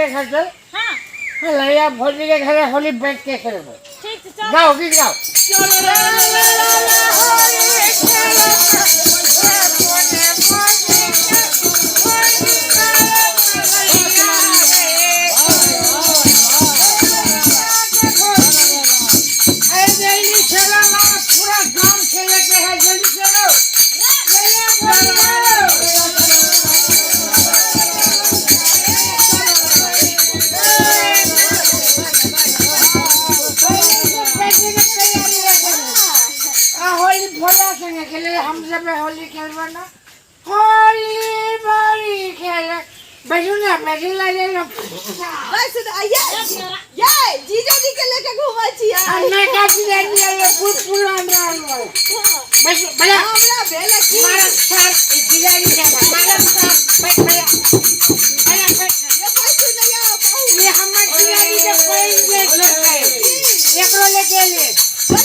के घर चल। हाँ लैया भौजी के घर होली बैठ के खेलो। ठीक है चल। गाओ गीत गाओ। हम सब होली खेलबो ना होली बड़ी खेले बैठू ना बैठू ला ले लो बस ये जीजा जी के लेके घुमा छिया हमने का दिया ले पूरा अंदर बस बड़ा हमरा भेले की मारा सर जीजा जी का मारा सर बैठ भैया अरे ये पैसे नहीं आ पाऊ ये हमर जीजा जी के कोई देख ले एकरो लेके ले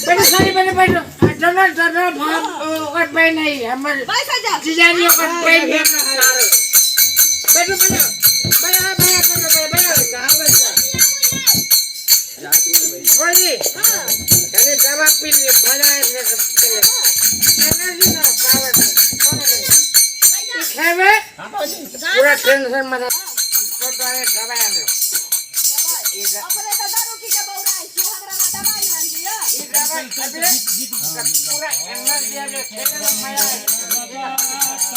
बैठ सारी बैठ दोनों भाग ओकर पे नहीं हमर पैसा जा जीजा जी ओकर पे है बैठो बड़ा कहां बैठा बोली हां कने दवा पी ले भला है एनर्जी ना पावर खावे पूरा टेंशन मत हमको तो है दवाई आने अपने तो दारू की के बौरा है कि हमरा में दवाई आन दिया ये दवाई खावे पूरा एनर्जी आ गया खेले मजा है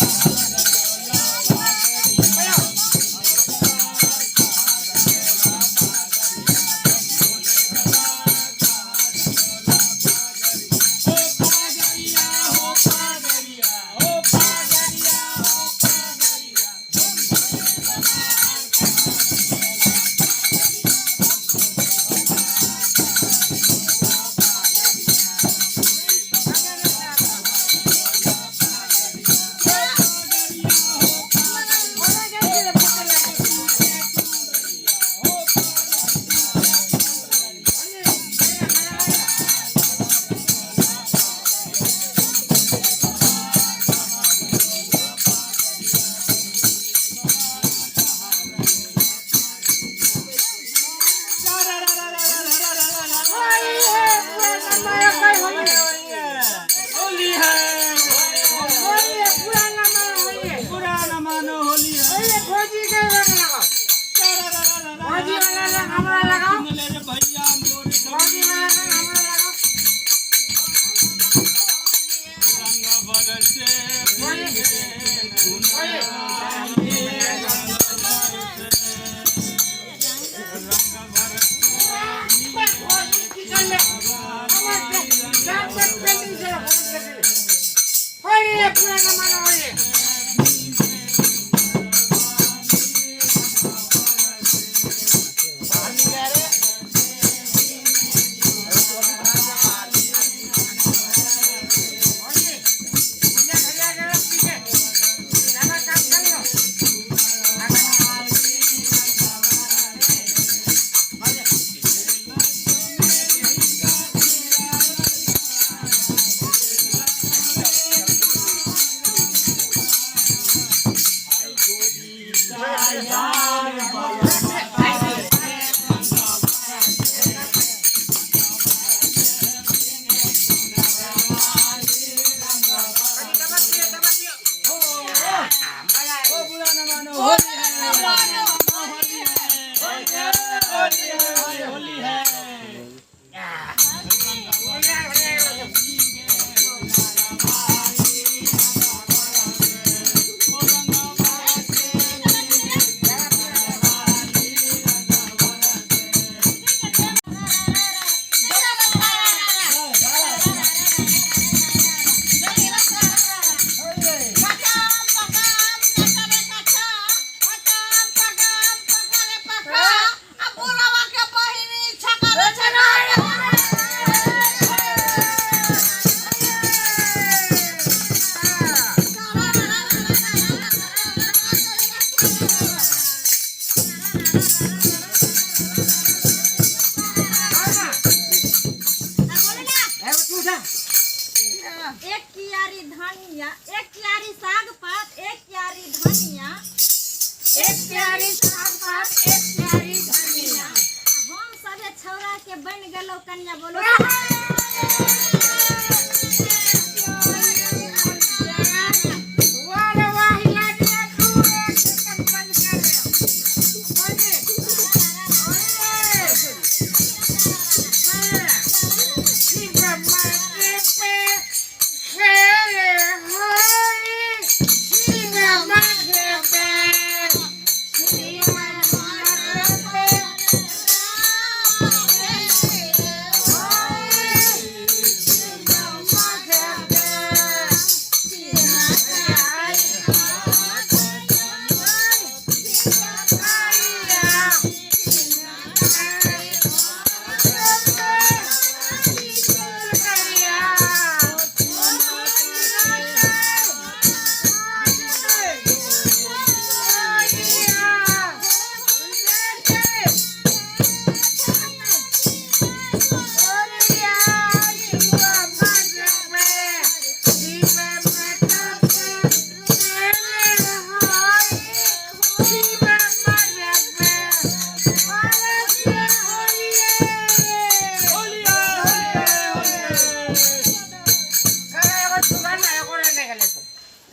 एक प्यारी साग पात एक प्यारी धनिया हम सबे छौरा के बन गेलो कन्या बोलो वाह रे वाह लाडिया तू एक सेकंड बंद कर रे बोले शिव माते पे खेले होली शिव माते पे शिव माते पे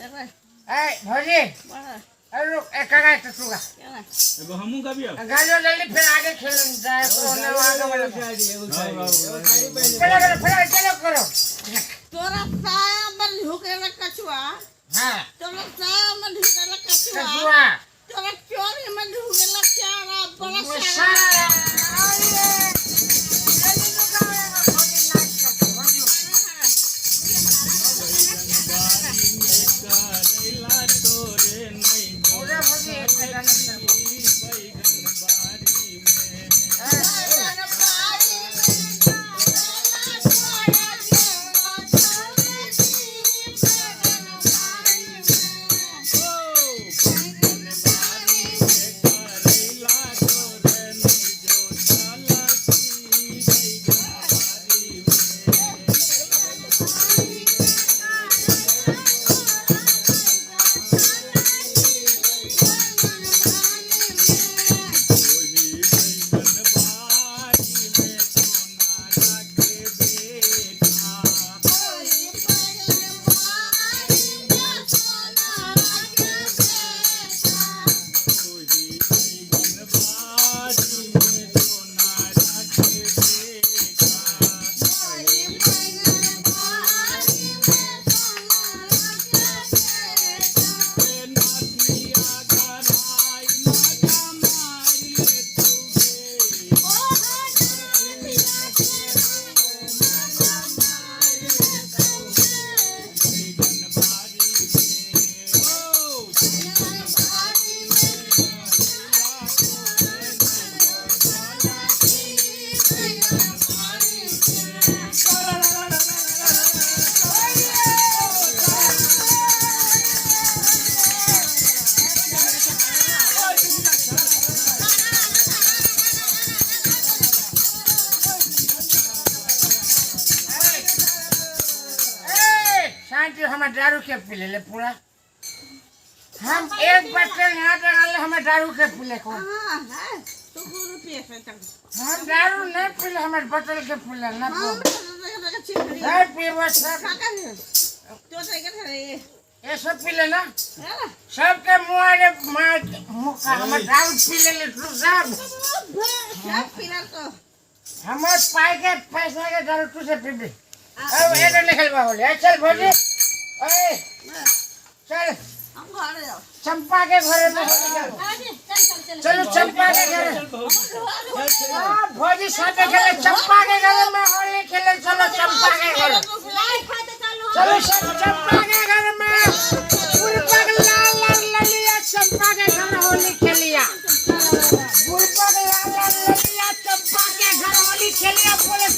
भौजी अरे एक का टूगा अब हमू का भी गाजो जल्दी फिर आगे खेलन जाए कोने आगे वाला चलो करो तोरा साया में ढुकेला कछुआ हां तोरा साया में ढुकेला कछुआ कछुआ तोरा चोरी में ढुकेला चारा बड़ा सारा सारा अरे जल्दी लुकाओ भौजी नाच करते भौजी पूरा भौजी एक गाना हमें दारू के पी ले पूरा हम एक बच्चे यहाँ पे डाले हमें दारू के पी ले को हां है तो रुपये से तक हम दारू नहीं पी ले हमें बोतल के पी ले ना हां तो नहीं पी बस तो करे ये सब पी ले ना सबके मुआरे मुका हमें दारू पी ले तू सब सब पीला तो हमें पाई के पैसा के दारू तू से पी भी अब ये निकल बा बोले चल भोजी ओए चल हम घर जाओ चंपा के घर में चलो चंपा के घर हां भोजी साथे खेले चंपा के घर में होली खेले चलो चंपा के घर चलो सब चंपा के घर में बुलबुल लाल लाल ललिया चंपा के घर होली खेलिया बुलबुल लाल लाल ललिया चंपा के घर होली खेलिया बोले